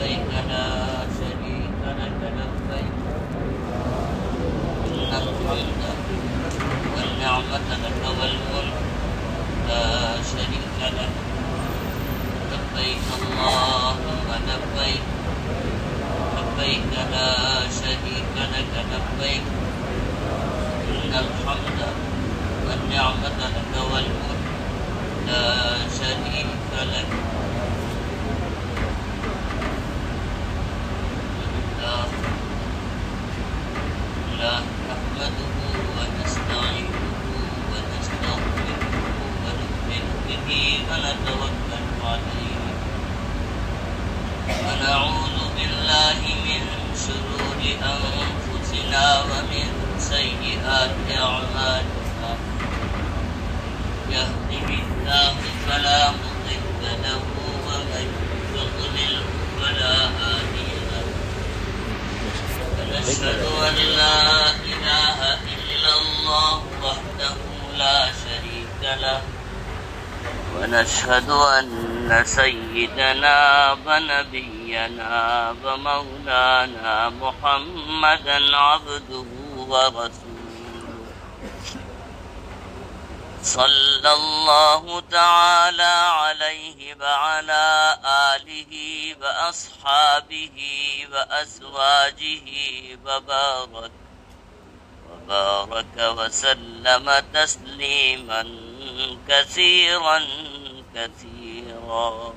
لبيك لا شريك لك لبيك إن الحمد والنعمة لك والملك لا شريك لك لبيك اللهم لبيك لبيك لا شريك لك لبيك إن الحمد والنعمة لك والملك لا شريك لك نحمده ونستعينه ونستغفره ونؤمن به ونتوكل عليه ونعوذ بالله من شرور أنفسنا ومن سيئات أعمالنا يهده الله فلا مضل له ومن يضلل فلا هادي له ونشهد أن لا إله إلا الله وحده لا شريك له ونشهد أن سيدنا ونبينا ومولانا محمدا عبده ورسوله صلى الله تعالى عليه وعلى آله وأصحابه وأزواجه وبارك وسلم تسليما كثيرا كثيرا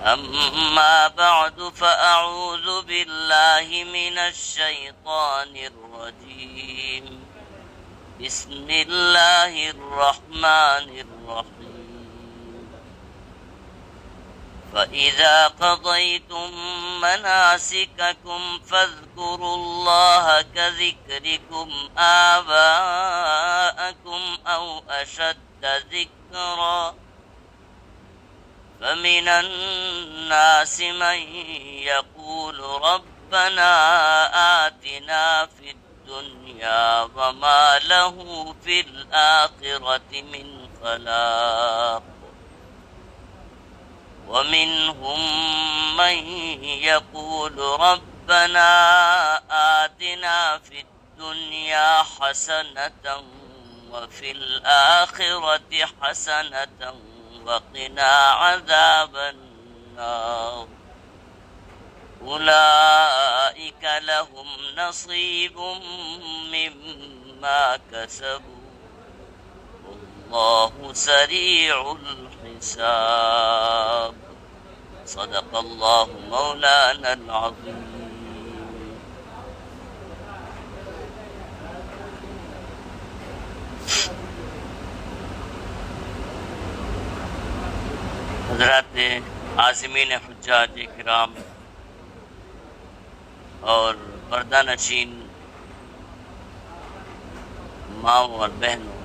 أما بعد فأعوذ بالله من الشيطان الرجيم بسم الله الرحمن الرحيم فإذا قضيتم مناسككم فاذكروا الله كذكركم آباءكم أو أشد ذكرا فمن الناس من يقول ربنا آتنا في الدنيا وما له في الآخرة من خلاق ومنهم من يقول ربنا آتنا في الدنيا حسنة وفي الآخرة حسنة وقنا عذاب النار أولئك لهم نصيب مما كسبوا والله سريع الحساب صدق الله مولانا العظيم. حضرات عازمین حجاج کرام اور پردہ نشین ماؤں اور بہنوں،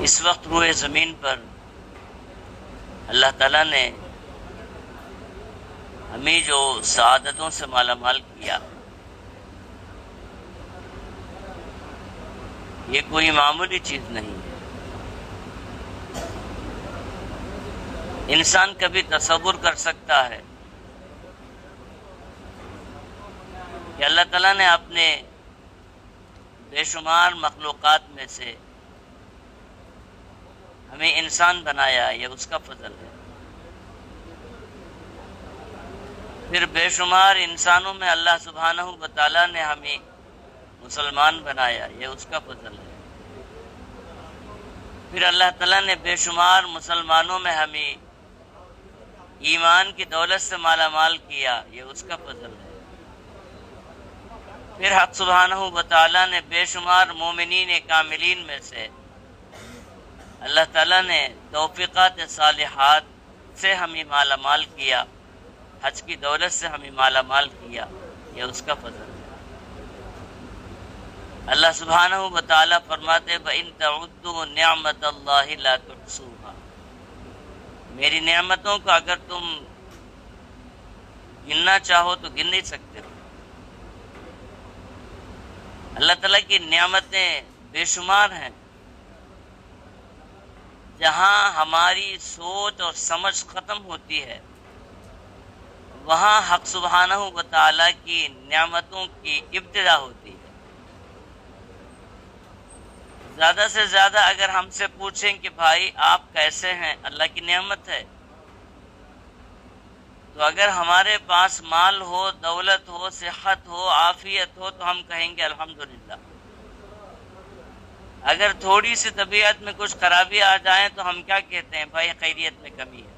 اس وقت روئے زمین پر اللہ تعالیٰ نے ہمیں جو سعادتوں سے مالا مال کیا، یہ کوئی معمولی چیز نہیں ہے۔ انسان کبھی تصور کر سکتا ہے کہ اللہ تعالیٰ نے اپنے بے شمار مخلوقات میں سے ہمیں انسان بنایا، یہ اس کا فضل ہے۔ پھر بے شمار انسانوں میں اللہ سبحانہ و تعالیٰ نے ہمیں مسلمان بنایا، یہ اس کا فضل ہے۔ پھر اللہ تعالیٰ نے بے شمار مسلمانوں میں ہمیں ایمان کی دولت سے مالا مال کیا، یہ اس کا فضل ہے۔ پھر حق سبحانہ و تعالیٰ نے بے شمار مومنین کاملین میں سے اللہ تعالیٰ نے توفیقات صالحات سے ہمیں مالا مال کیا، حج کی دولت سے ہمیں مالا مال کیا، یہ اس کا فضل ہے۔ اللہ سبحانہ و تعالیٰ فرماتے وَإِن تَعُدُّوا نِعْمَةَ اللَّهِ لَا تُحْصُوهَا، میری نعمتوں کو اگر تم گننا چاہو تو گن نہیں سکتے ہو۔ اللہ تعالیٰ کی نعمتیں بے شمار ہیں۔ جہاں ہماری سوچ اور سمجھ ختم ہوتی ہے وہاں حق سبحانہ و تعالیٰ کی نعمتوں کی ابتدا ہوتی ہے۔ زیادہ سے زیادہ اگر ہم سے پوچھیں کہ بھائی آپ کیسے ہیں، اللہ کی نعمت ہے۔ تو اگر ہمارے پاس مال ہو، دولت ہو، صحت ہو، عافیت ہو تو ہم کہیں گے الحمدللہ۔ اگر تھوڑی سی طبیعت میں کچھ خرابی آ جائیں تو ہم کیا کہتے ہیں؟ بھائی خیریت میں کمی ہے۔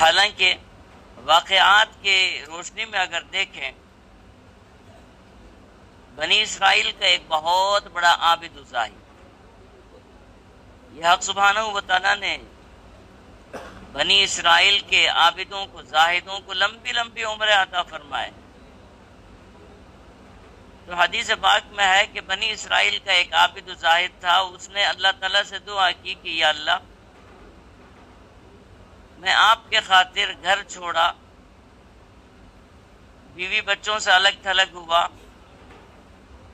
حالانکہ واقعات کے روشنی میں اگر دیکھیں، بنی اسرائیل کا ایک بہت بڑا عابد و زاہد، یہ حق سبحانہ و تعالیٰ نے بنی اسرائیل کے عابدوں کو، زاہدوں کو لمبی لمبی عمریں عطا فرمائے۔ تو حدیث پاک میں ہے کہ بنی اسرائیل کا ایک عابد و زاہد تھا، اس نے اللہ تعالیٰ سے دعا کی کہ یا اللہ، میں آپ کے خاطر گھر چھوڑا، بیوی بچوں سے الگ تھلگ ہوا،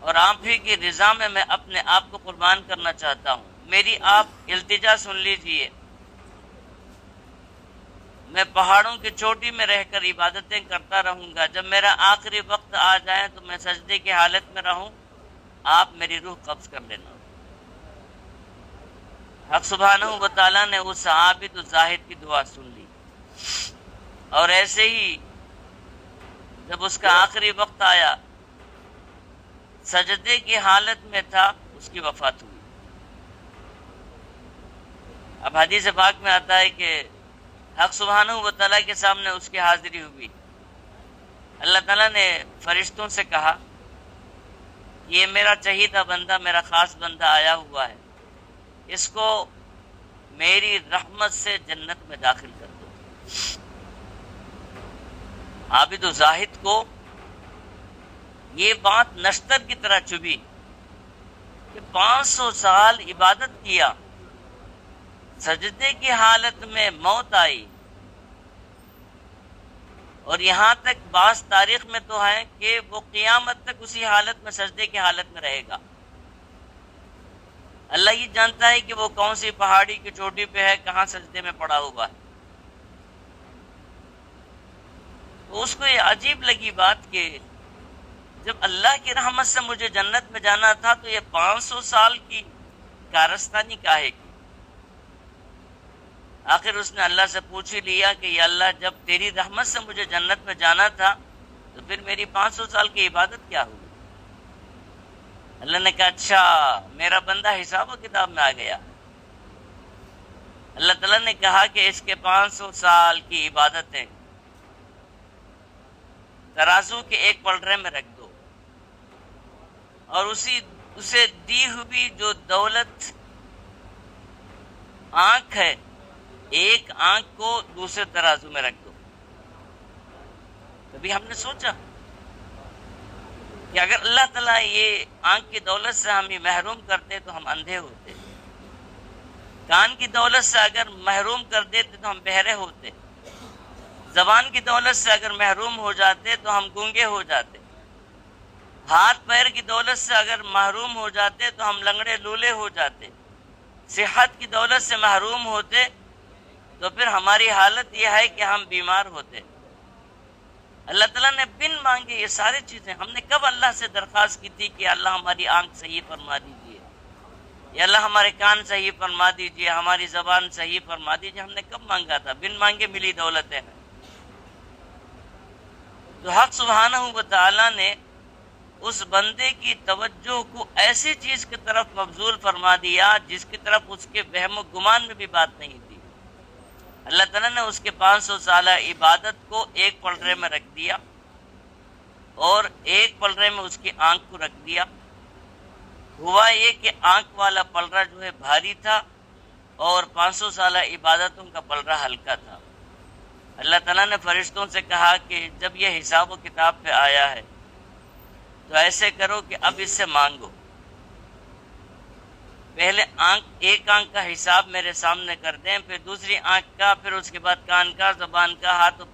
اور آپ ہی کی رضا میں میں اپنے آپ کو قربان کرنا چاہتا ہوں۔ میری آپ التجا سن لیجئے، میں پہاڑوں کی چوٹی میں رہ کر عبادتیں کرتا رہوں گا، جب میرا آخری وقت آ جائے تو میں سجدے کی حالت میں رہوں، آپ میری روح قبض کر لینا۔ حق سبحانہ و تعالیٰ نے اس عابد و زاہد کی دعا سن لی، اور ایسے ہی جب اس کا آخری وقت آیا، سجدے کی حالت میں تھا، اس کی وفات ہوئی۔ اب حدیث پاک میں آتا ہے کہ حق سبحانہ و تعالیٰ کے سامنے اس کی حاضری ہوئی۔ اللہ تعالیٰ نے فرشتوں سے کہا، یہ میرا چہیتا بندہ، میرا خاص بندہ آیا ہوا ہے، اس کو میری رحمت سے جنت میں داخل کر دو۔ عابد و زاہد کو یہ بات نشتر کی طرح چبھی کہ 500 سال عبادت کیا، سجدے کی حالت میں موت آئی، اور یہاں تک بعض تاریخ میں تو ہے کہ وہ قیامت تک اسی حالت میں، سجدے کی حالت میں رہے گا۔ اللہ ہی جانتا ہے کہ وہ کون سی پہاڑی کی چوٹی پہ ہے، کہاں سجدے میں پڑا ہوا ہے۔ تو اس کو یہ عجیب لگی بات کہ جب اللہ کی رحمت سے مجھے جنت میں جانا تھا تو یہ 500 سال کی کارستانی کاہے کی؟ آخر اس نے اللہ سے پوچھ ہی لیا کہ یا اللہ، جب تیری رحمت سے مجھے جنت میں جانا تھا تو پھر میری 500 سال کی عبادت کیا ہوئی؟ اللہ نے کہا اچھا، میرا بندہ حساب و کتاب میں آ گیا۔ اللہ تعالیٰ نے کہا کہ اس کے 500 سال کی عبادتیں ترازو کے ایک پلڑے میں رکھ دو، اور اسے دی ہوئی جو دولت آنکھ ہے، ایک آنکھ کو دوسرے ترازو میں رکھ دو۔ کبھی ہم نے سوچا کہ اگر اللہ تعالیٰ یہ آنکھ کی دولت سے ہمیں محروم کرتے تو ہم اندھے ہوتے، کان کی دولت سے اگر محروم کر دیتے تو ہم بہرے ہوتے، زبان کی دولت سے اگر محروم ہو جاتے تو ہم گونگے ہو جاتے، ہاتھ پیر کی دولت سے اگر محروم ہو جاتے تو ہم لنگڑے لولے ہو جاتے، صحت کی دولت سے محروم ہوتے تو پھر ہماری حالت یہ ہے کہ ہم بیمار ہوتے۔ اللہ تعالیٰ نے بن مانگے یہ ساری چیزیں، ہم نے کب اللہ سے درخواست کی تھی کہ اللہ ہماری آنکھ صحیح فرما دیجیے، یا اللہ ہمارے کان صحیح فرما دیجیے، ہماری زبان صحیح فرما دیجیے؟ ہم نے کب مانگا تھا؟ بن مانگے ملی دولتیں ہیں۔ تو حق سبحانہ و تعالیٰ نے اس بندے کی توجہ کو ایسی چیز کی طرف مبذول فرما دیا جس کی طرف اس کے وہم و گمان میں بھی بات نہیں تھی۔ اللہ تعالیٰ نے اس کے 500 سالہ عبادت کو ایک پلڑے میں رکھ دیا، اور ایک پلڑے میں اس کی آنکھ کو رکھ دیا۔ ہوا یہ کہ آنکھ والا پلڑا جو ہے بھاری تھا، اور 500 سالہ عبادتوں کا پلڑا ہلکا تھا۔ اللہ تعالیٰ نے فرشتوں سے کہا کہ جب یہ حساب و کتاب پہ آیا ہے تو ایسے کرو کہ اب اس سے مانگو، پہلے ایک آنکھ کا حساب میرے سامنے کر دیں، پھر دوسری آنکھ کا، پھر اس کے بعد کان کا، زبان کا،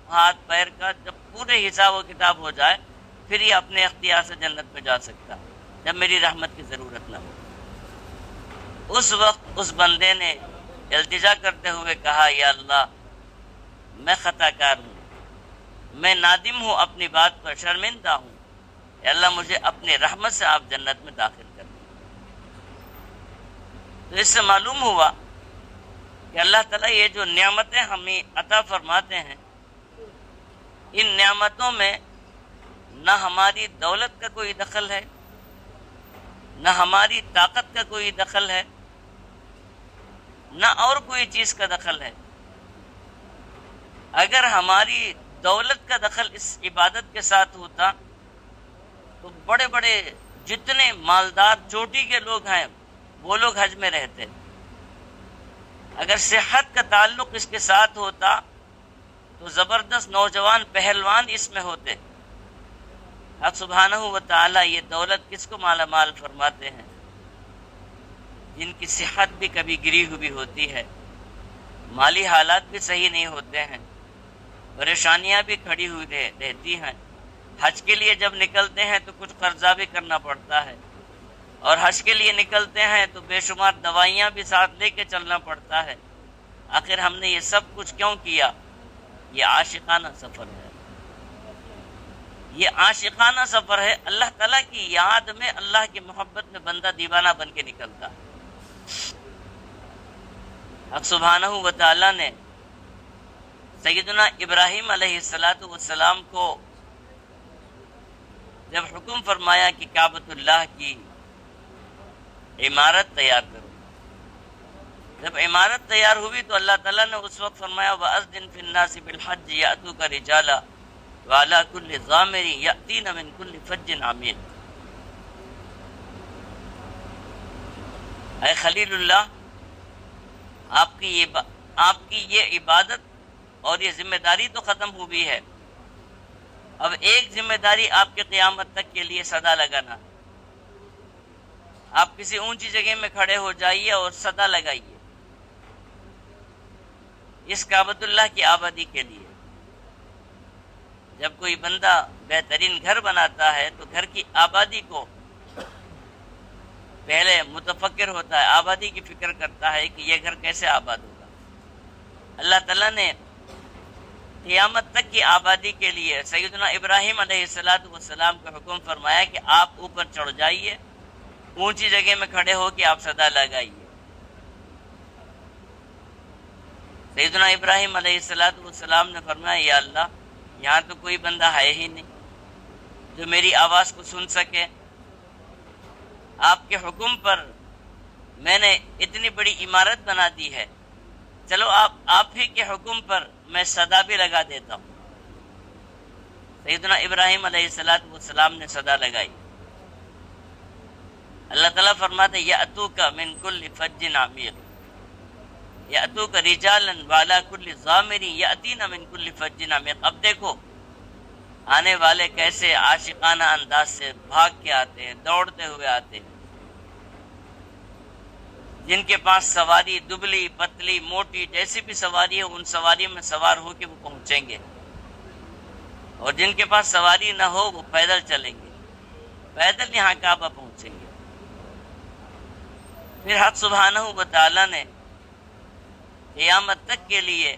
ہاتھ پیر کا۔ جب پورے حساب و کتاب ہو جائے پھر یہ اپنے اختیار سے جنت میں جا سکتا ہے۔ جب میری رحمت کی ضرورت نہ ہو۔ اس وقت اس بندے نے التجا کرتے ہوئے کہا یا اللہ میں خطا کار ہوں، میں نادم ہوں، اپنی بات پر شرمندہ ہوں، یا اللہ مجھے اپنی رحمت سے آپ جنت میں داخل کر دیں۔ تو اس سے معلوم ہوا کہ اللہ تعالیٰ یہ جو نعمتیں ہمیں عطا فرماتے ہیں، ان نعمتوں میں نہ ہماری دولت کا کوئی دخل ہے، نہ ہماری طاقت کا کوئی دخل ہے، نہ اور کوئی چیز کا دخل ہے۔ اگر ہماری دولت کا دخل اس عبادت کے ساتھ ہوتا تو بڑے بڑے جتنے مالدار چوٹی کے لوگ ہیں وہ لوگ حج میں رہتے۔ اگر صحت کا تعلق اس کے ساتھ ہوتا تو زبردست نوجوان پہلوان اس میں ہوتے۔ حق سبحانہ و تعالیٰ یہ دولت کس کو مالا مال فرماتے ہیں؟ جن کی صحت بھی کبھی گری ہوئی ہوتی ہے، مالی حالات بھی صحیح نہیں ہوتے ہیں، پریشانیاں بھی کھڑی ہوئی رہتی ہیں۔ حج کے لیے جب نکلتے ہیں تو کچھ قرضہ بھی کرنا پڑتا ہے، اور حج کے لیے نکلتے ہیں تو بے شمار دوائیاں بھی ساتھ لے کے چلنا پڑتا ہے۔ آخر ہم نے یہ سب کچھ کیوں کیا؟ یہ عاشقانہ سفر ہے، یہ عاشقانہ سفر ہے۔ اللہ تعالیٰ کی یاد میں، اللہ کی محبت میں بندہ دیوانہ بن کے نکلتا ہے۔ حق سبحانہ و تعالیٰ نے سیدنا ابراہیم علیہ السلام کو جب حکم فرمایا کہ کعبۃ اللہ کی عمارت تیار کرو، جب عمارت تیار ہوئی تو اللہ تعالیٰ نے اس وقت فرمایا وَأَذِّن فِي النَّاسِ بِالْحَجِّ يَأْتُوكَ رِجَالًا وَعَلَىٰ كُلِّ ضَامِرٍ يَأْتِينَ مِنْ كُلِّ فَجٍّ عَمِيقٍ۔ اے خلیل اللہ، آپ کی یہ عبادت اور یہ ذمہ داری تو ختم ہوئی ہے، اب ایک ذمہ داری آپ کے قیامت تک کے لیے صدا لگانا۔ آپ کسی اونچی جگہ میں کھڑے ہو جائیے اور صدا لگائیے اس کعبۃ اللہ کی آبادی کے لیے۔ جب کوئی بندہ بہترین گھر بناتا ہے تو گھر کی آبادی کو پہلے متفکر ہوتا ہے، آبادی کی فکر کرتا ہے کہ یہ گھر کیسے آباد ہوگا۔ اللہ تعالیٰ نے قیامت تک کی آبادی کے لیے سیدنا ابراہیم علیہ السلام کا حکم فرمایا کہ آپ اوپر چڑھ جائیے، اونچی جگہ میں کھڑے ہو کے آپ صدا لگائیے۔ سیدنا ابراہیم علیہ السلام نے فرمایا یا اللہ یہاں تو کوئی بندہ ہے ہی نہیں جو میری آواز کو سن سکے، آپ کے حکم پر میں نے اتنی بڑی عمارت بنا دی ہے، چلو آپ ہی کے حکم پر میں صدا بھی لگا دیتا ہوں۔ سیدنا ابراہیم علیہ السلام نے صدا لگائی۔ اللہ تعالیٰ فرماتے یأتوک من کل فج عمیق، یأتوک رجالا وعلی کل ضامر یأتین من کل فج عمیق۔ اب دیکھو آنے والے کیسے عاشقانہ انداز سے بھاگ کے آتے ہیں، دوڑتے ہوئے آتے ہیں۔ جن کے پاس سواری دبلی پتلی موٹی جیسی بھی سواری ہے، ان سواریوں میں سوار ہو کے وہ پہنچیں گے، اور جن کے پاس سواری نہ ہو وہ پیدل چلیں گے، پیدل یہاں کعبہ پہنچیں گے۔ پھر حق سبحانہ و تعالیٰ نے قیامت تک کے لیے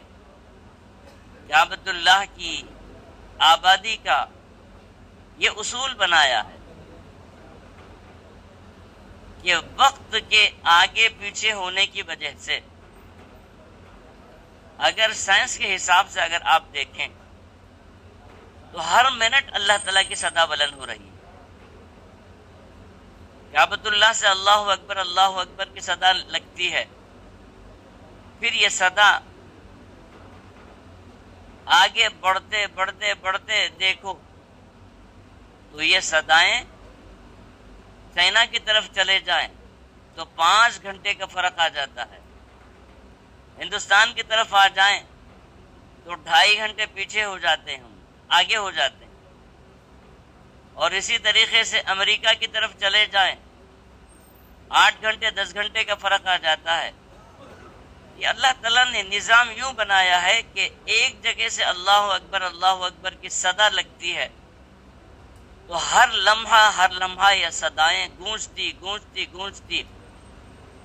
کعبۃ اللہ کی آبادی کا یہ اصول بنایا ہے کہ وقت کے آگے پیچھے ہونے کی وجہ سے، اگر سائنس کے حساب سے اگر آپ دیکھیں تو ہر منٹ اللہ تعالیٰ کی صدا بلند ہو رہی ہے۔ کعبۃ اللہ سے اللہ اکبر کی صدا لگتی ہے، پھر یہ صدا آگے بڑھتے بڑھتے بڑھتے دیکھو تو یہ صدائیں چائنا کی طرف چلے جائیں تو 5 گھنٹے کا فرق آ جاتا ہے، ہندوستان کی طرف آ جائیں تو 2.5 گھنٹے پیچھے ہو جاتے ہیں، آگے ہو جاتے ہیں، اور اسی طریقے سے امریکہ کی طرف چلے جائیں 8 گھنٹے 10 گھنٹے کا فرق آ جاتا ہے۔ یہ اللہ تعالیٰ نے نظام یوں بنایا ہے کہ ایک جگہ سے اللہ اکبر کی صدا لگتی ہے تو ہر لمحہ یہ صدائیں گونجتی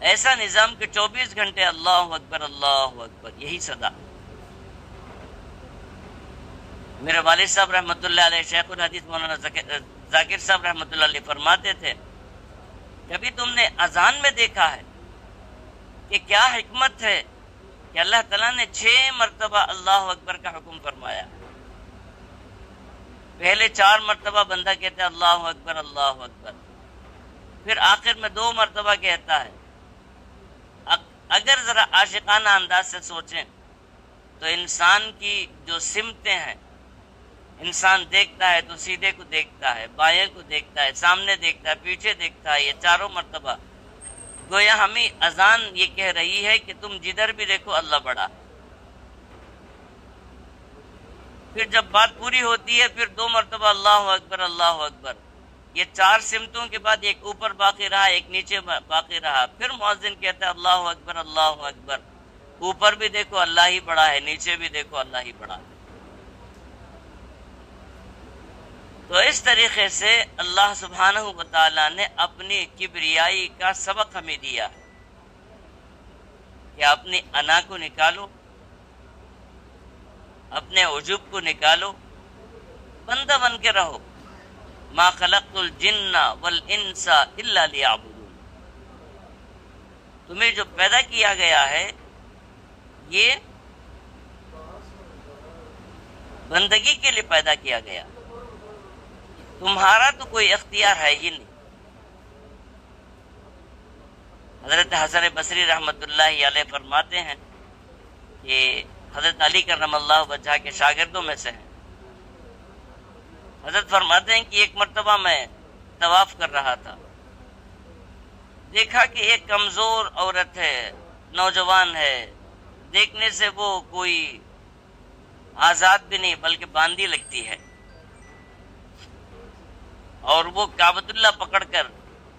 ایسا نظام کہ 24 گھنٹے اللہ اکبر یہی صدا۔ میرے والد صاحب رحمۃ اللہ علیہ، شیخ الحدیث مولانا ذاکر صاحب رحمۃ اللہ علیہ فرماتے تھے، کبھی تم نے اذان میں دیکھا ہے کہ کیا حکمت ہے کہ اللہ تعالیٰ نے 6 مرتبہ اللہ اکبر کا حکم فرمایا؟ پہلے 4 مرتبہ بندہ کہتا ہے اللہ اکبر، پھر آخر میں 2 مرتبہ کہتا ہے۔ اگر ذرا عاشقانہ انداز سے سوچیں تو انسان کی جو سمتیں ہیں، انسان دیکھتا ہے تو سیدھے کو دیکھتا ہے، بائیں کو دیکھتا ہے، سامنے دیکھتا ہے، پیچھے دیکھتا ہے، یہ 4 مرتبہ گویا ہمیں اذان یہ کہہ رہی ہے کہ تم جدھر بھی دیکھو اللہ بڑا۔ پھر جب بات پوری ہوتی ہے پھر 2 مرتبہ اللہ اکبر، یہ 4 سمتوں کے بعد ایک اوپر باقی رہا، ایک نیچے باقی رہا، پھر مؤذن کہتا ہے اللہ اکبر، اوپر بھی دیکھو اللہ ہی بڑا ہے، نیچے بھی دیکھو اللہ ہی بڑا ہے۔ تو اس طریقے سے اللہ سبحانہ و تعالیٰ نے اپنی کبریائی کا سبق ہمیں دیا ہے کہ اپنی انا کو نکالو، اپنے عجب کو نکالو، بندہ بن کے رہو۔ ما خلقت الجن والانس الا لیعبدون، تمہیں جو پیدا کیا گیا ہے یہ بندگی کے لیے پیدا کیا گیا، تمہارا تو کوئی اختیار ہے ہی نہیں۔ حضرت حسن بصری رحمۃ اللہ علیہ فرماتے ہیں کہ حضرت علی کرم اللہ وجہہ کے شاگردوں میں سے ہیں۔ حضرت فرماتے ہیں کہ ایک مرتبہ میں طواف کر رہا تھا، دیکھا کہ ایک کمزور عورت ہے، نوجوان ہے، دیکھنے سے وہ کوئی آزاد بھی نہیں بلکہ باندھی لگتی ہے، اور وہ کعبۃ اللہ پکڑ کر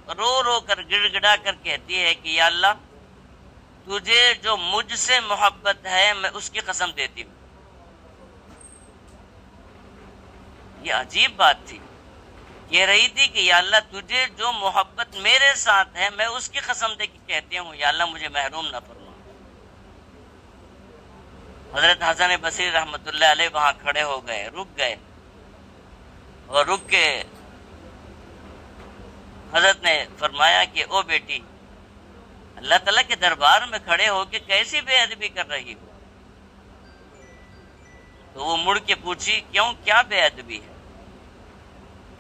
رو کر گڑ گڑا کر کہتی ہے کہ یا اللہ، تجھے جو مجھ سے محبت ہے میں اس کی قسم دیتی ہوں۔ یہ عجیب بات تھی، کہہ رہی تھی کہ یا اللہ تجھے جو محبت میرے ساتھ ہے میں اس کی قسم دے کے کہتی ہوں یا اللہ مجھے محروم نہ فرما۔ حضرت حسن بصری رحمۃ اللہ علیہ وہاں کھڑے ہو گئے، رک گئے، اور رک کے حضرت نے فرمایا کہ او بیٹی، اللہ تعالیٰ کے دربار میں کھڑے ہو کے کیسی بے ادبی کر رہی ہو؟ تو وہ مڑ کے پوچھی کیوں، کیا بے ادبی ہے؟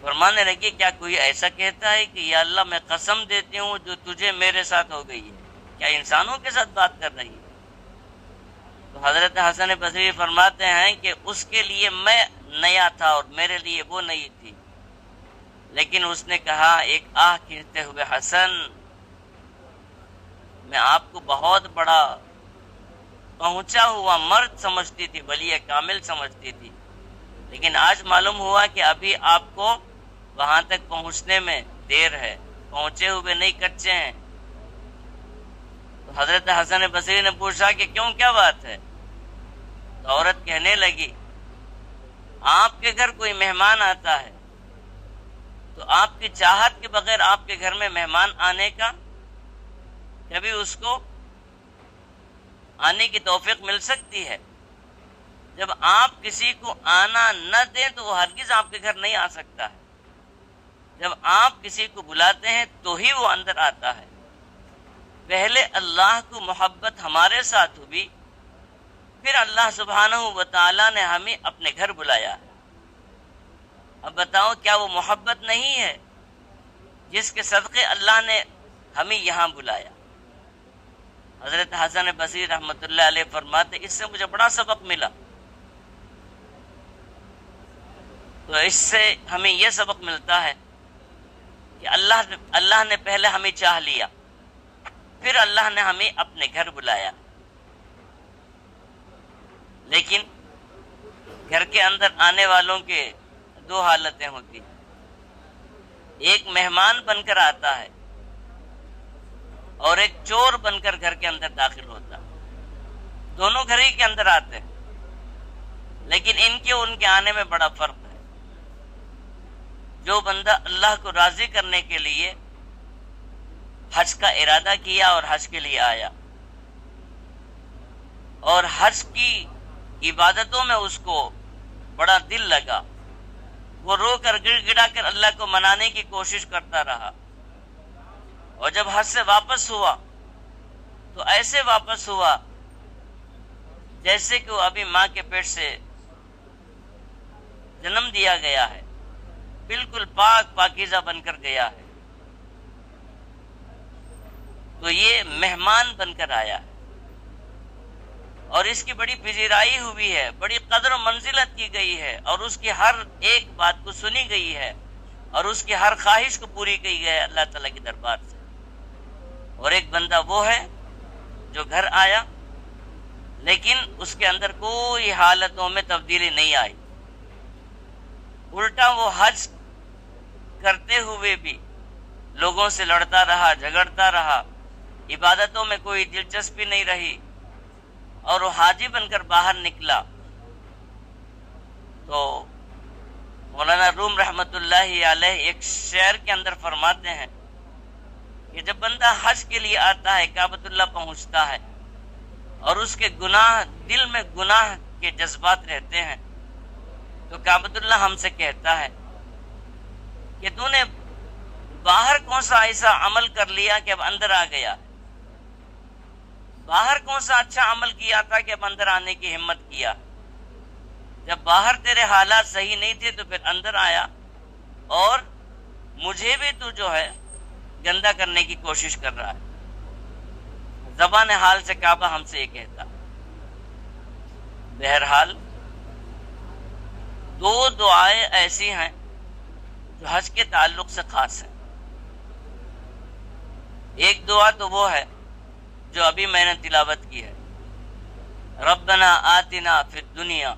فرمانے لگی کیا کوئی ایسا کہتا ہے کہ یا اللہ میں قسم دیتی ہوں جو تجھے میرے ساتھ ہو گئی ہے، کیا انسانوں کے ساتھ بات کر رہی ہے؟ تو حضرت حسن بصری فرماتے ہیں کہ اس کے لیے میں نیا تھا اور میرے لیے وہ نئی تھی، لیکن اس نے کہا ایک آہ کھینچتے ہوئے، حسن میں آپ کو بہت بڑا پہنچا ہوا مرد سمجھتی تھی، ولی کامل سمجھتی تھی، لیکن آج معلوم ہوا کہ ابھی آپ کو وہاں تک پہنچنے میں دیر ہے، پہنچے ہوئے نہیں کچے ہیں۔ تو حضرت حسن بصری نے پوچھا کہ کیوں، کیا بات ہے؟ تو عورت کہنے لگی آپ کے گھر کوئی مہمان آتا ہے تو آپ کی چاہت کے بغیر آپ کے گھر میں مہمان آنے کا کبھی اس کو آنے کی توفیق مل سکتی ہے؟ جب آپ کسی کو آنا نہ دیں تو وہ ہرگز آپ کے گھر نہیں آ سکتا ہے، جب آپ کسی کو بلاتے ہیں تو ہی وہ اندر آتا ہے۔ پہلے اللہ کو محبت ہمارے ساتھ ہوئی، پھر اللہ سبحانہ و تعالیٰ نے ہمیں اپنے گھر بلایا ہے۔ اب بتاؤ کیا وہ محبت نہیں ہے جس کے صدقے اللہ نے ہمیں یہاں بلایا؟ حضرت حسن بصری رحمۃ اللہ علیہ فرماتے اس سے مجھے بڑا سبق ملا۔ تو اس سے ہمیں یہ سبق ملتا ہے کہ اللہ نے پہلے ہمیں چاہ لیا، پھر اللہ نے ہمیں اپنے گھر بلایا، لیکن گھر کے اندر آنے والوں کے 2 حالتیں ہوتی ہیں، ایک مہمان بن کر آتا ہے اور ایک چور بن کر گھر کے اندر داخل ہوتا ہے۔ دونوں گھر ہی کے اندر آتے ہیں، لیکن ان کے آنے میں بڑا فرق ہے۔ جو بندہ اللہ کو راضی کرنے کے لیے حج کا ارادہ کیا اور حج کے لیے آیا اور حج کی عبادتوں میں اس کو بڑا دل لگا، وہ رو کر گڑ گڑا کر اللہ کو منانے کی کوشش کرتا رہا، اور جب حج سے واپس ہوا تو ایسے واپس ہوا جیسے کہ وہ ابھی ماں کے پیٹ سے جنم دیا گیا ہے، بالکل پاک پاکیزہ بن کر گیا ہے۔ تو یہ مہمان بن کر آیا ہے اور اس کی بڑی پذیرائی ہوئی ہے، بڑی قدر و منزلت کی گئی ہے، اور اس کی ہر ایک بات کو سنی گئی ہے اور اس کی ہر خواہش کو پوری کی گئی ہے اللہ تعالیٰ کے دربار سے۔ اور ایک بندہ وہ ہے جو گھر آیا لیکن اس کے اندر کوئی حالتوں میں تبدیلی نہیں آئی، الٹا وہ حج کرتے ہوئے بھی لوگوں سے لڑتا رہا، جھگڑتا رہا، عبادتوں میں کوئی دلچسپی نہیں رہی، اور وہ حاجی بن کر باہر نکلا تو مولانا روم رحمت اللہ علیہ ایک شعر کے اندر فرماتے ہیں کہ جب بندہ حج کے لیے آتا ہے، کعبۃ اللہ پہنچتا ہے اور اس کے گناہ، دل میں گناہ کے جذبات رہتے ہیں، تو کعبۃ اللہ ہم سے کہتا ہے کہ تو نے باہر کون سا ایسا عمل کر لیا کہ اب اندر آ گیا، باہر کون سا اچھا عمل کیا تھا کہ اب اندر آنے کی ہمت کیا، جب باہر تیرے حالات صحیح نہیں تھے تو پھر اندر آیا اور مجھے بھی تو جو ہے گندا کرنے کی کوشش کر رہا ہے۔ زبان حال سے کعبہ ہم سے یہ کہتا۔ بہرحال دو دعائیں ایسی ہیں جو حج کے تعلق سے خاص ہیں۔ ایک دعا تو وہ ہے جو ابھی میں نے تلاوت کی ہے، ربنا آتنا فی الدنیا۔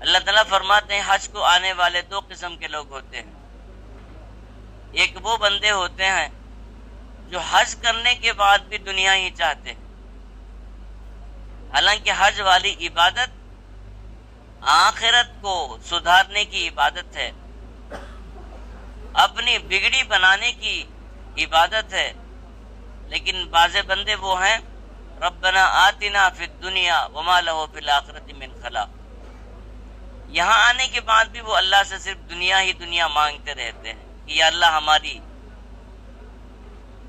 اللہ تعالیٰ فرماتے ہیں حج کو آنے والے دو قسم کے لوگ ہوتے ہیں، ایک وہ بندے ہوتے ہیں جو حج کرنے کے بعد بھی دنیا ہی چاہتے ہیں، حالانکہ حج والی عبادت آخرت کو سدھارنے کی عبادت ہے، اپنی بگڑی بنانے کی عبادت ہے، لیکن بعض بندے وہ ہیں ربنا آتنا فی الدنیا وما لہ فی الآخرۃ من خلاق، یہاں آنے کے بعد بھی وہ اللہ سے صرف دنیا ہی دنیا مانگتے رہتے ہیں کہ یا اللہ ہماری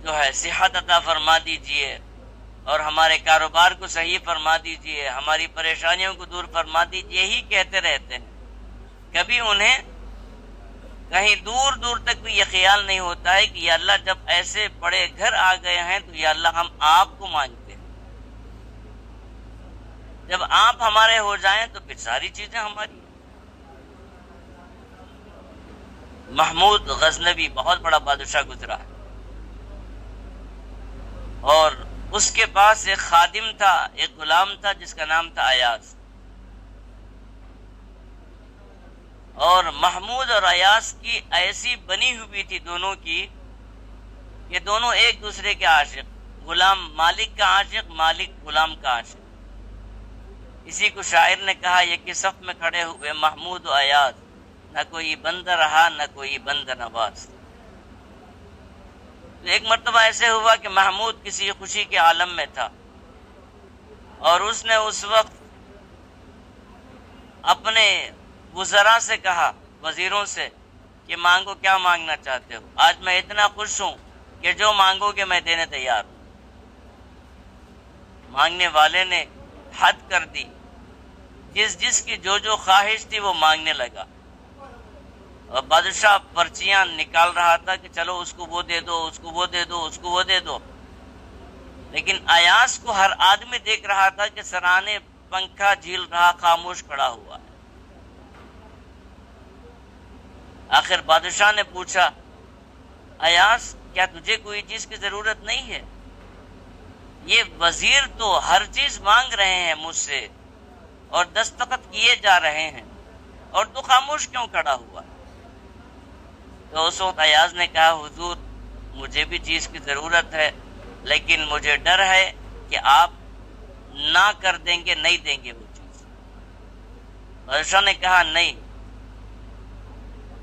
جو ہے صحت عطا فرما دیجئے اور ہمارے کاروبار کو صحیح فرما دیجئے، ہماری پریشانیوں کو دور فرما دیجئے، یہی کہتے رہتے ہیں۔ کبھی انہیں کہیں دور دور تک بھی یہ خیال نہیں ہوتا ہے کہ یا اللہ جب ایسے بڑے گھر آ گئے ہیں تو یا اللہ ہم آپ کو مانگتے ہیں، جب آپ ہمارے ہو جائیں تو پھر ساری چیزیں ہماری۔ محمود غزنوی بہت بڑا بادشاہ گزرا ہے، اور اس کے پاس ایک خادم تھا، ایک غلام تھا جس کا نام تھا ایاز، اور محمود اور ایاز کی ایسی بنی ہوئی تھی دونوں کی کہ دونوں ایک دوسرے کے عاشق، غلام مالک کا عاشق، مالک غلام کا عاشق۔ اسی کو شاعر نے کہا یہ کہ صف میں کھڑے ہوئے محمود و ایاز، نہ کوئی بندہ رہا نہ کوئی بندہ نواز۔ ایک مرتبہ ایسے ہوا کہ محمود کسی خوشی کے عالم میں تھا اور اس نے اس وقت اپنے وزراء سے کہا، وزیروں سے، کہ مانگو، کیا مانگنا چاہتے ہو؟ آج میں اتنا خوش ہوں کہ جو مانگو گے میں دینے تیار ہوں۔ مانگنے والے نے حد کر دی، جس کی جو خواہش تھی وہ مانگنے لگا، اور بادشاہ پرچیاں نکال رہا تھا کہ چلو اس کو وہ دے دو، اس کو وہ دے دو، اس کو وہ دے دو، لیکن ایاز کو ہر آدمی دیکھ رہا تھا کہ سرانے پنکھا جھیل رہا، خاموش کھڑا ہوا ہے۔ آخر بادشاہ نے پوچھا، ایاز کیا تجھے کوئی چیز کی ضرورت نہیں ہے؟ یہ وزیر تو ہر چیز مانگ رہے ہیں مجھ سے اور دستخط کیے جا رہے ہیں، اور تو خاموش کیوں کھڑا ہوا؟ تو اس وقت ایاز نے کہا، حضور مجھے بھی چیز کی ضرورت ہے، لیکن مجھے ڈر ہے کہ آپ نہ کر دیں گے، نہیں دیں گے وہ چیز۔ بادشاہ نے کہا نہیں،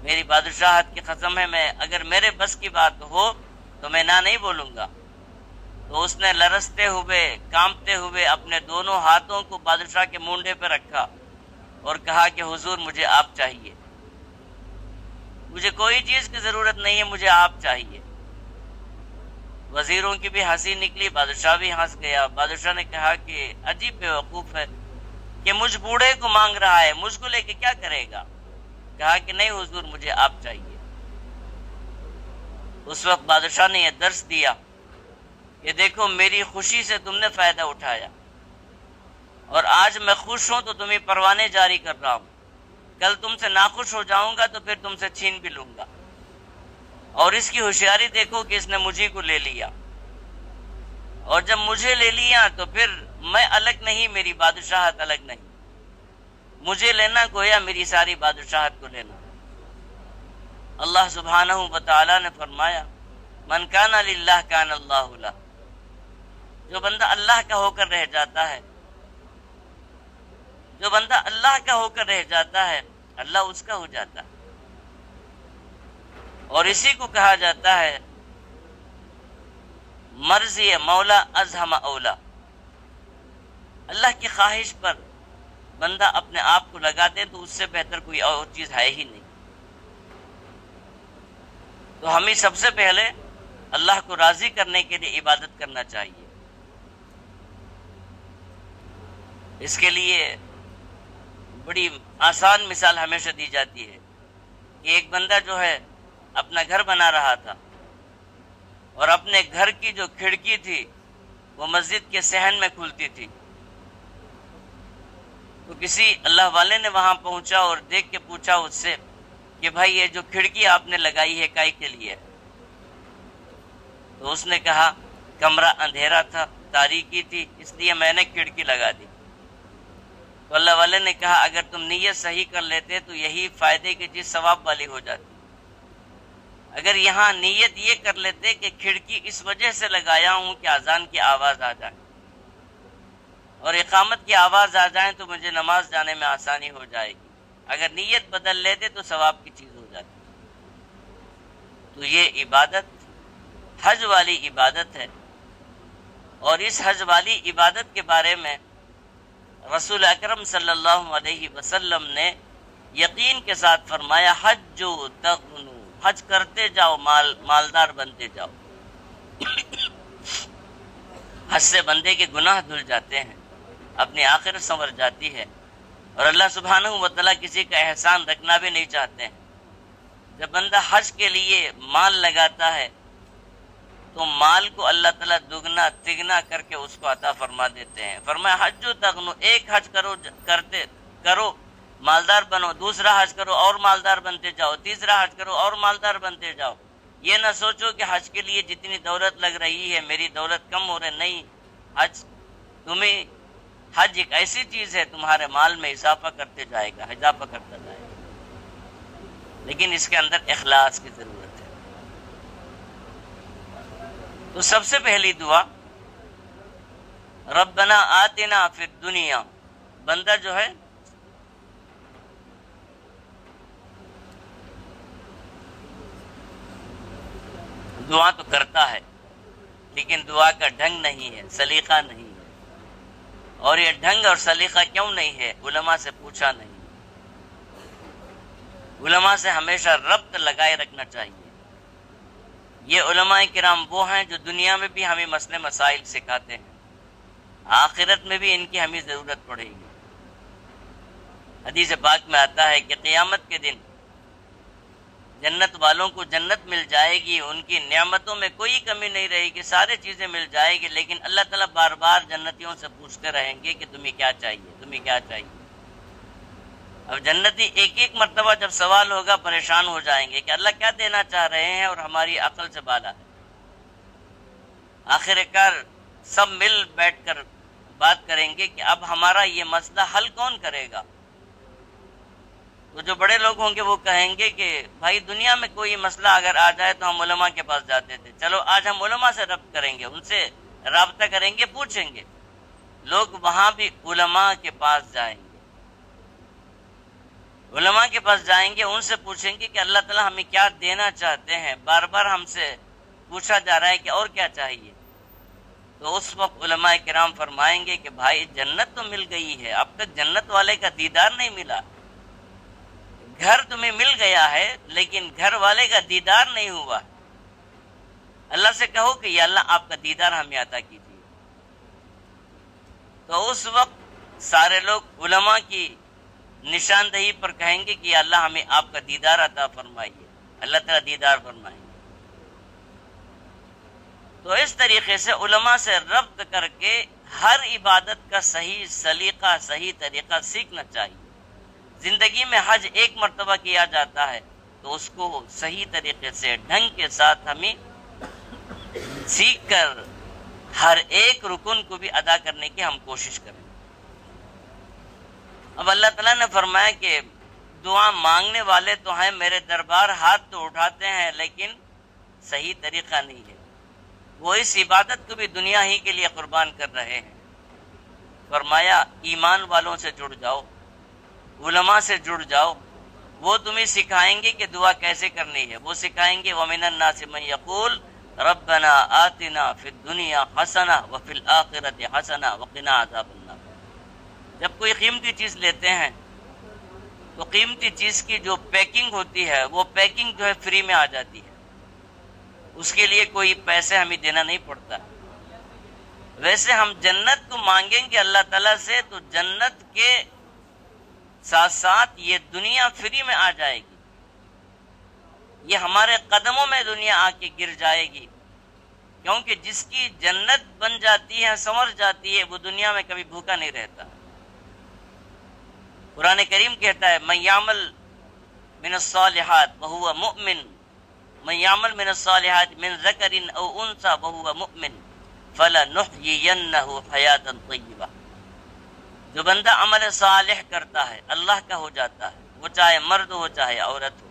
میری بادشاہت کی قسم ہے، میں اگر میرے بس کی بات ہو تو میں نہ نہیں بولوں گا۔ تو اس نے لرزتے ہوئے کانپتے ہوئے اپنے دونوں ہاتھوں کو بادشاہ کے مونڈے پہ رکھا اور کہا کہ حضور مجھے آپ چاہیے، مجھے کوئی چیز کی ضرورت نہیں ہے، مجھے آپ چاہیے۔ وزیروں کی بھی ہنسی نکلی، بادشاہ بھی ہنس گیا۔ بادشاہ نے کہا کہ عجیب بیوقوف ہے کہ مجھ بوڑھے کو مانگ رہا ہے، مجھ کو لے کے کیا کرے گا؟ کہا کہ نہیں حضور مجھے آپ چاہیے۔ اس وقت بادشاہ نے یہ درس دیا کہ دیکھو میری خوشی سے تم نے فائدہ اٹھایا، اور آج میں خوش ہوں تو تمہیں پروانے جاری کر رہا ہوں، کل تم سے ناخوش ہو جاؤں گا تو پھر تم سے چھین بھی لوں گا۔ اور اس کی ہوشیاری دیکھو کہ اس نے مجھے کو لے لیا، اور جب مجھے لے لیا تو پھر میں الگ نہیں، میری بادشاہت الگ نہیں، مجھے لینا گویا میری ساری بادشاہت کو لینا۔ اللہ سبحانہ وتعالی نے فرمایا من کان للہ کان اللہ لہ، جو بندہ اللہ کا ہو کر رہ جاتا ہے، جو بندہ اللہ کا ہو کر رہ جاتا ہے اللہ اس کا ہو جاتا ہے۔ اور اسی کو کہا جاتا ہے مرضی مولا ازہم اولا، اللہ کی خواہش پر بندہ اپنے آپ کو لگا دے تو اس سے بہتر کوئی اور چیز ہے ہی نہیں۔ تو ہمیں سب سے پہلے اللہ کو راضی کرنے کے لیے عبادت کرنا چاہیے۔ اس کے لیے بڑی آسان مثال ہمیشہ دی جاتی ہے کہ ایک بندہ جو ہے اپنا گھر بنا رہا تھا، اور اپنے گھر کی جو کھڑکی تھی وہ مسجد کے صحن میں کھلتی تھی۔ تو کسی اللہ والے نے وہاں پہنچا اور دیکھ کے پوچھا اس سے کہ بھائی یہ جو کھڑکی آپ نے لگائی ہے کائے کے لیے؟ تو اس نے کہا کمرہ اندھیرا تھا، تاریکی تھی، اس لیے میں نے کھڑکی لگا دی۔ تو اللہ والے نے کہا اگر تم نیت صحیح کر لیتے تو یہی فائدے کی چیز ثواب والی ہو جاتی۔ اگر یہاں نیت یہ کر لیتے کہ کھڑکی اس وجہ سے لگایا ہوں کہ اذان کی آواز آ جائے اور اقامت کی آواز آ جائے تو مجھے نماز جانے میں آسانی ہو جائے گی، اگر نیت بدل لیتے تو ثواب کی چیز ہو جاتی۔ تو یہ عبادت حج والی عبادت ہے، اور اس حج والی عبادت کے بارے میں رسول اکرم صلی اللہ علیہ وسلم نے یقین کے ساتھ فرمایا حجو تغنو، حج کرتے جاؤ، مالدار بنتے جاؤ۔ حج سے بندے کے گناہ دھل جاتے ہیں، اپنی آخرت سنور جاتی ہے، اور اللہ سبحانہ وتعالی کسی کا احسان رکھنا بھی نہیں چاہتے ہیں۔ جب بندہ حج کے لیے مال لگاتا ہے تو مال کو اللہ تعالیٰ دگنا تگنا کر کے اس کو عطا فرما دیتے ہیں۔ فرمایا حجو تغنو، ایک حج کرو مالدار بنو، دوسرا حج کرو اور مالدار بنتے جاؤ، تیسرا حج کرو اور مالدار بنتے جاؤ۔ یہ نہ سوچو کہ حج کے لیے جتنی دولت لگ رہی ہے میری دولت کم ہو رہی، نہیں، حج ایک ایسی چیز ہے تمہارے مال میں اضافہ کرتے جائے گا، اضافہ کرتا جائے گا، لیکن اس کے اندر اخلاص کی ضرورت ہے۔ تو سب سے پہلی دعا ربنا آتنا فی الدنیا، بندہ جو ہے دعا تو کرتا ہے لیکن دعا کا ڈھنگ نہیں ہے، سلیقہ نہیں ہے۔ اور یہ ڈھنگ اور سلیقہ کیوں نہیں ہے؟ علماء سے پوچھا نہیں۔ علماء سے ہمیشہ ربط لگائے رکھنا چاہیے۔ یہ علماء کرام وہ ہیں جو دنیا میں بھی ہمیں مسئلے مسائل سکھاتے ہیں، آخرت میں بھی ان کی ہمیں ضرورت پڑے گی۔ حدیث پاک میں آتا ہے کہ قیامت کے دن جنت والوں کو جنت مل جائے گی، ان کی نعمتوں میں کوئی کمی نہیں رہے گی، سارے چیزیں مل جائے گی، لیکن اللہ تعالیٰ بار بار جنتیوں سے پوچھتے رہیں گے کہ تمہیں کیا چاہیے، تمہیں کیا چاہیے۔ اب جنتی ایک ایک مرتبہ جب سوال ہوگا پریشان ہو جائیں گے کہ اللہ کیا دینا چاہ رہے ہیں، اور ہماری عقل سے بالا ہے۔ آخر کار سب مل بیٹھ کر بات کریں گے کہ اب ہمارا یہ مسئلہ حل کون کرے گا؟ تو جو بڑے لوگ ہوں گے وہ کہیں گے کہ بھائی دنیا میں کوئی مسئلہ اگر آ جائے تو ہم علماء کے پاس جاتے تھے، چلو آج ہم علماء سے ربط کریں گے، ان سے رابطہ کریں گے، پوچھیں گے۔ لوگ وہاں بھی علماء کے پاس جائیں گے۔ علماء کے پاس جائیں گے، ان سے پوچھیں گے کہ اللہ تعالیٰ ہمیں کیا دینا چاہتے ہیں، بار بار ہم سے پوچھا جا رہا ہے کہ اور کیا چاہیے. تو اس وقت علماء کرام فرمائیں گے کہ بھائی جنت تو مل گئی ہے، اب تک جنت والے کا دیدار نہیں ملا. گھر تمہیں مل گیا ہے لیکن گھر والے کا دیدار نہیں ہوا. اللہ سے کہو کہ یا اللہ آپ کا دیدار ہمیں عطا کیجیے. تو اس وقت سارے لوگ علماء کی نشاندہی پر کہیں گے کہ یا اللہ ہمیں آپ کا دیدار عطا فرمائیے. اللہ تعالیٰ دیدار فرمائیں گے. تو اس طریقے سے علماء سے ربط کر کے ہر عبادت کا صحیح سلیقہ، صحیح طریقہ سیکھنا چاہیے. زندگی میں حج ایک مرتبہ کیا جاتا ہے تو اس کو صحیح طریقے سے ڈھنگ کے ساتھ ہمیں سیکھ کر ہر ایک رکن کو بھی ادا کرنے کی ہم کوشش کریں. اب اللہ تعالیٰ نے فرمایا کہ دعا مانگنے والے تو ہیں میرے دربار، ہاتھ تو اٹھاتے ہیں لیکن صحیح طریقہ نہیں ہے. وہ اس عبادت کو بھی دنیا ہی کے لیے قربان کر رہے ہیں. فرمایا ایمان والوں سے جڑ جاؤ، علماء سے جڑ جاؤ، وہ تمہیں سکھائیں گے کہ دعا کیسے کرنی ہے. وہ سکھائیں گے وَمِنَ النَّاسِ مَن يَقُولُ رَبَّنَا آتِنَا فِي الدُّنْيَا حَسَنَةً وَفِي الْآخِرَةِ حَسَنَةً وَقِنَا عَذَابَ النَّارِ. جب کوئی قیمتی چیز لیتے ہیں تو قیمتی چیز کی جو پیکنگ ہوتی ہے وہ پیکنگ جو ہے فری میں آ جاتی ہے، اس کے لیے کوئی پیسے ہمیں دینا نہیں پڑتا. ویسے ہم جنت کو مانگیں گے اللہ تعالیٰ سے تو جنت کے ساتھ ساتھ یہ دنیا فری میں آ جائے گی. یہ ہمارے قدموں میں دنیا آ کے گر جائے گی، کیونکہ جس کی جنت بن جاتی ہے، سنور جاتی ہے، وہ دنیا میں کبھی بھوکا نہیں رہتا. قرآن کریم کہتا ہے من یعمل من الصالحات وهو مؤمن، من یعمل من الصالحات من ذکر او انثى وهو مؤمن فلنحيينه حیاتا طیبہ. جو بندہ عمل صالح کرتا ہے اللہ کا ہو جاتا ہے، وہ چاہے مرد ہو چاہے عورت ہو،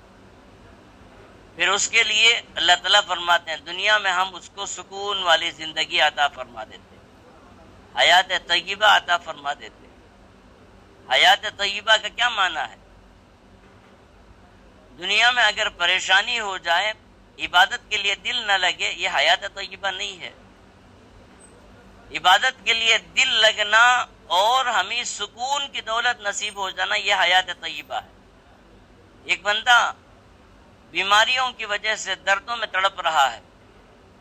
پھر اس کے لیے اللہ تعالیٰ فرماتے ہیں دنیا میں ہم اس کو سکون والی زندگی عطا فرما دیتے، حیات طیبہ عطا فرما دیتے. حیات طیبہ کا کیا معنی ہے؟ دنیا میں اگر پریشانی ہو جائے، عبادت کے لیے دل نہ لگے، یہ حیات طیبہ نہیں ہے. عبادت کے لیے دل لگنا اور ہمیں سکون کی دولت نصیب ہو جانا، یہ حیات طیبہ ہے. ایک بندہ بیماریوں کی وجہ سے دردوں میں تڑپ رہا ہے،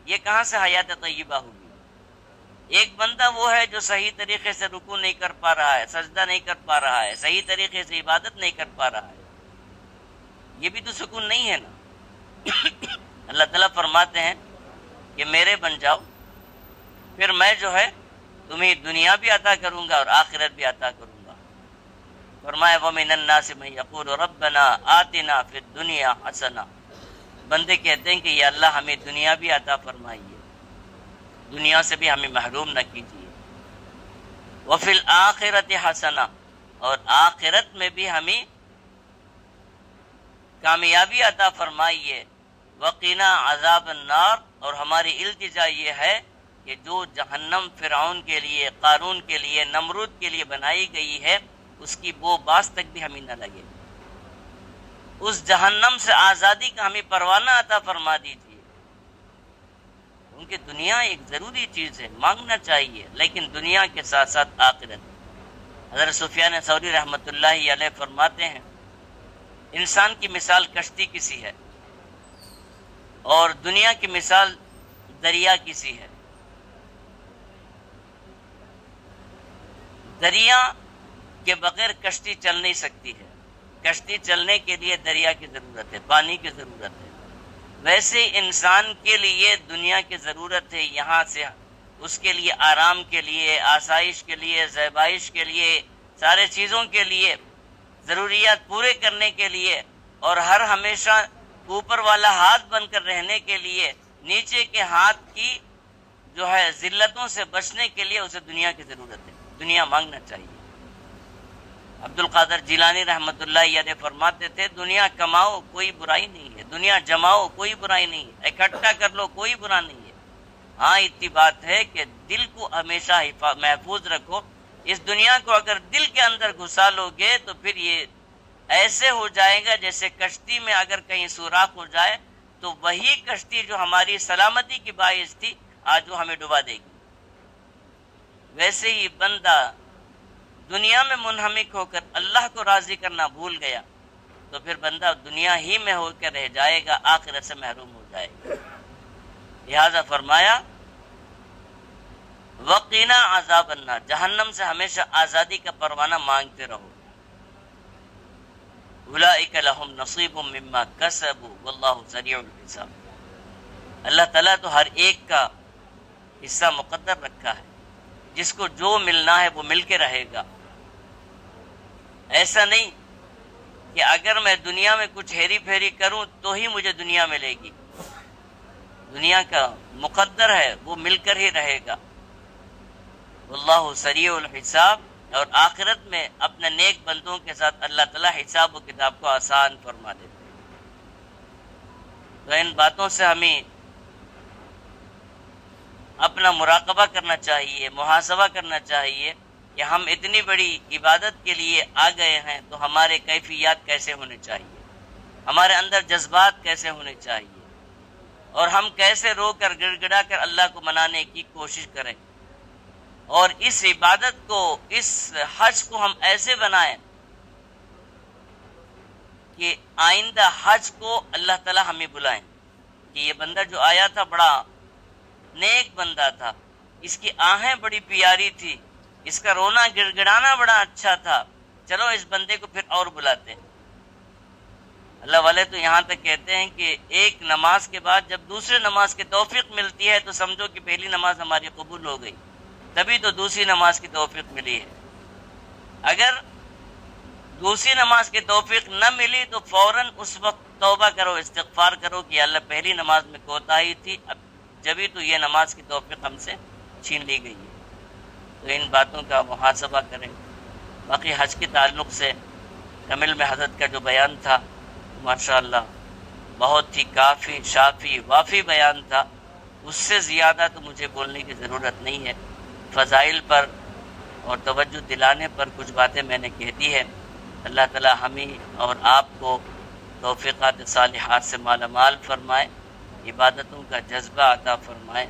یہ کہاں سے حیات طیبہ ہوگی؟ ایک بندہ وہ ہے جو صحیح طریقے سے رکوع نہیں کر پا رہا ہے، سجدہ نہیں کر پا رہا ہے، صحیح طریقے سے عبادت نہیں کر پا رہا ہے، یہ بھی تو سکون نہیں ہے نا. اللہ تعالیٰ فرماتے ہیں کہ میرے بن جاؤ، پھر میں جو ہے تمہیں دنیا بھی عطا کروں گا اور آخرت بھی عطا کروں گا. فرمایا وَمِنَ النَّاسِ مَن يَقُولُ رَبَّنَا آتِنَا فِي الدُّنْيَا حَسَنَةً. بندے کہتے ہیں کہ یا اللہ ہمیں دنیا بھی عطا فرمائیے، دنیا سے بھی ہمیں محروم نہ کیجیے. وَفِي الْآخِرَةِ حَسَنَةً، اور آخرت میں بھی ہمیں کامیابی عطا فرمائیے. وَقِنَا عَذَابَ النَّارِ، اور ہماری التجا یہ ہے کہ جو جہنم فرعون کے لیے، قارون کے لیے، نمرود کے لیے بنائی گئی ہے اس کی بو باس تک بھی ہمیں نہ لگے. اس جہنم سے آزادی کا ہمیں پروانہ عطا فرما دیجیے. کیونکہ دنیا ایک ضروری چیز ہے، مانگنا چاہیے، لیکن دنیا کے ساتھ ساتھ آخرت. حضرت سفیان ثوری رحمۃ اللہ علیہ فرماتے ہیں انسان کی مثال کشتی کسی ہے اور دنیا کی مثال دریا کسی ہے. دریا کے بغیر کشتی چل نہیں سکتی ہے، کشتی چلنے کے لیے دریا کی ضرورت ہے، پانی کی ضرورت ہے. ویسے انسان کے لیے دنیا کی ضرورت ہے، یہاں سے اس کے لیے آرام کے لیے، آسائش کے لیے، زیبائش کے لیے، سارے چیزوں کے لیے، ضروریات پورے کرنے کے لیے، اور ہر ہمیشہ اوپر والا ہاتھ بن کر رہنے کے لیے، نیچے کے ہاتھ کی جو ہے ذلتوں سے بچنے کے لیے اسے دنیا کی ضرورت ہے. دنیا مانگنا چاہیے. عبد القادر جیلانی رحمۃ اللہ علیہ فرماتے تھے دنیا کماؤ کوئی برائی نہیں ہے، دنیا جماؤ کوئی برائی نہیں ہے، اکٹھا کر لو کوئی برا نہیں ہے. ہاں اتنی بات ہے کہ دل کو ہمیشہ محفوظ رکھو. اس دنیا کو اگر دل کے اندر گھسا لو گے تو پھر یہ ایسے ہو جائے گا جیسے کشتی میں اگر کہیں سوراخ ہو جائے تو وہی کشتی جو ہماری سلامتی کی باعث تھی آج وہ ہمیں ڈبا دے گی. ویسے ہی بندہ دنیا میں منہمک ہو کر اللہ کو راضی کرنا بھول گیا تو پھر بندہ دنیا ہی میں ہو کر رہ جائے گا، آخرت سے محروم ہو جائے گا. لہذا فرمایا وقینا عذاب النار، جہنم سے ہمیشہ آزادی کا پروانہ مانگتے رہو. اولئک لہم نصیب مما کسبوا واللہ سریع الحساب. اللہ تعالیٰ تو ہر ایک کا حصہ مقدر رکھا ہے، جس کو جو ملنا ہے وہ مل کے رہے گا. ایسا نہیں کہ اگر میں دنیا میں کچھ ہیری پھیری کروں تو ہی مجھے دنیا ملے گی. دنیا کا مقدر ہے، وہ مل کر ہی رہے گا. واللہ سریع الحساب. اور آخرت میں اپنے نیک بندوں کے ساتھ اللہ تعالیٰ حساب و کتاب کو آسان فرما دیتے ہیں. تو ان باتوں سے ہمیں اپنا مراقبہ کرنا چاہیے، محاسبہ کرنا چاہیے کہ ہم اتنی بڑی عبادت کے لیے آ گئے ہیں تو ہمارے کیفیات کیسے ہونے چاہیے، ہمارے اندر جذبات کیسے ہونے چاہیے، اور ہم کیسے رو کر گڑ گڑا کر اللہ کو منانے کی کوشش کریں. اور اس عبادت کو، اس حج کو ہم ایسے بنائیں کہ آئندہ حج کو اللہ تعالی ہمیں بلائیں کہ یہ بندہ جو آیا تھا بڑا نیک بندہ تھا، اس کی آہیں بڑی پیاری تھی، اس کا رونا گڑ گڑانا بڑا اچھا تھا، چلو اس بندے کو پھر اور بلاتے ہیں. اللہ والے تو یہاں تک کہتے ہیں کہ ایک نماز کے بعد جب دوسرے نماز کی توفیق ملتی ہے تو سمجھو کہ پہلی نماز ہماری قبول ہو گئی، تبھی تو دوسری نماز کی توفیق ملی ہے. اگر دوسری نماز کی توفیق نہ ملی تو فوراً اس وقت توبہ کرو، استغفار کرو کہ اللہ پہلی نماز میں کوتاہی تھی، اب جبھی تو یہ نماز کی توفیق ہم سے چھین لی گئی ہے. تو ان باتوں کا محاسبہ کریں. باقی حج کے تعلق سے کمل میں حضرت کا جو بیان تھا ماشاءاللہ بہت ہی کافی، شافی، وافی بیان تھا. اس سے زیادہ تو مجھے بولنے کی ضرورت نہیں ہے. فضائل پر اور توجہ دلانے پر کچھ باتیں میں نے کہہ دی ہے. اللہ تعالی ہمیں اور آپ کو توفیقات صالحات سے مالا مال فرمائے، عبادتوں کا جذبہ عطا فرمائے،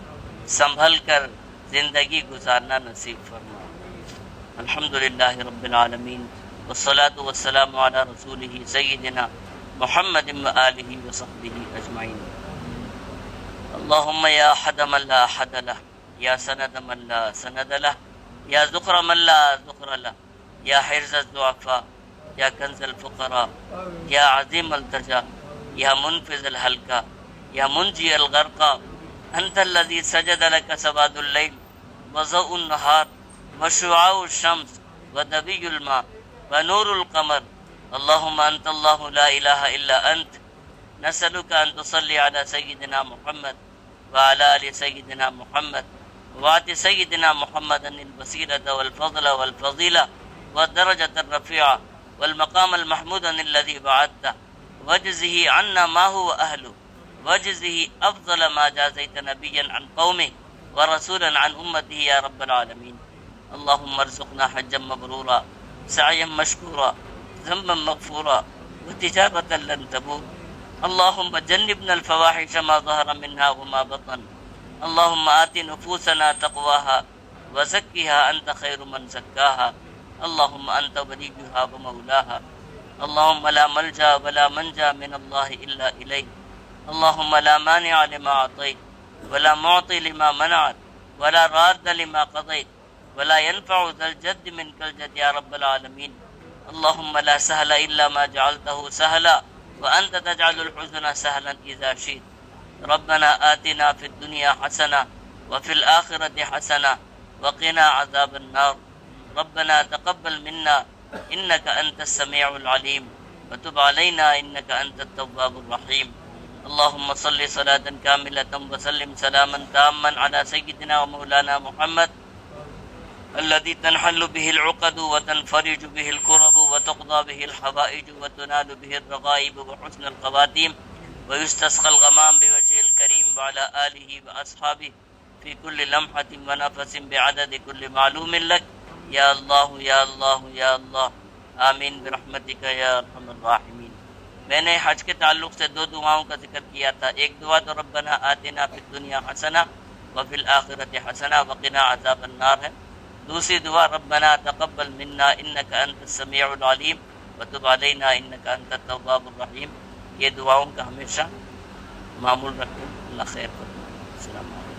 سنبھل کر زندگی گزارنا نصیب فرمائے. الحمدللہ رب العالمین والصلاة والسلام علی رسولہ سیدنا محمد وآلہ وصحبہ اجمعین. اللہم یا حد من لا حد لہ، یا سند من لا سند لہ، یا ذخر من لا ذخر لہ، یا حرز الضعفاء، یا کنز الفقراء، یا عظیم التجا، یا منفذ الحلقہ، یا منجی الغرقہ. انت الذی سجد لک سواد اللیل وضوء النہار وشعاع الشمس ودبی الماء ونور القمر. اللہم انت اللہ لا الہ الا انت. نسألک ان تصلی علی سیدنا محمد وعلى آل سيدنا محمد وآت سيدنا محمد الوسيلة والفضل والفضيلة والدرجة الرفيعة والمقام المحمود الذي بعثته، واجزه عنا ما هو أهله، واجزه أفضل ما جازيت نبيا عن قومه ورسولا عن أمته يا رب العالمين. اللهم ارزقنا حجا مبرورا، سعيا مشكورا، ذنبا مغفورا، وتجارة لن تبور. اللهم جنبنا الفواحش ما ظهر منها وما بطن. اللهم آت نفوسنا تقواها وزكها أنت خير من زكاها. اللهم أنت وليها ومولاها. اللهم لا ملجأ ولا منجا من الله إلا إليك. اللهم لا مانع لما أعطيت ولا معطي لما منعت ولا راد لما قضيت ولا ينفع ذا الجد منك الجد يا رب العالمين. اللهم لا سهل إلا ما جعلته سهلا وأنت تجعل الحزن سهلا إذا شئت. ربنا آتنا في الدنيا حسنة وفي الآخرة حسنة وقنا عذاب النار. ربنا تقبل منا إنك أنت السميع العليم وتب علينا إنك أنت التواب الرحيم. اللهم صل صلاة كاملة وسلم سلاما تاما على سيدنا ومولانا محمد الذي تنحل به العقد وتنفرج به الكرب وتقضى به الحوائج وتنال به الرغائب وحسن الخواتيم ويستسقى الغمام بوجه الكريم وعلى آله وأصحابه في كل لمحة ونفس بعدد كل معلوم لك. یا اللہ یا اللہ یا اللہ، آمین برحمتک یا ارحم الراحمین۔ میں نے حج کے تعلق سے 2 دعاؤں کا ذکر کیا تھا۔ ایک دعا تو ربنا آتنا فی الدنیا حسنہ وفی الآخرۃ حسنہ وقنا عذاب النار ہے۔ دوسری دعا ربنا تقبل منا انک انت السمیع العلیم وتب علینا انک انت التواب الرحیم۔ یہ دعاؤں کا ہمیشہ معمول رکھیں۔ اللہ خیر کرے۔ السلام علیکم۔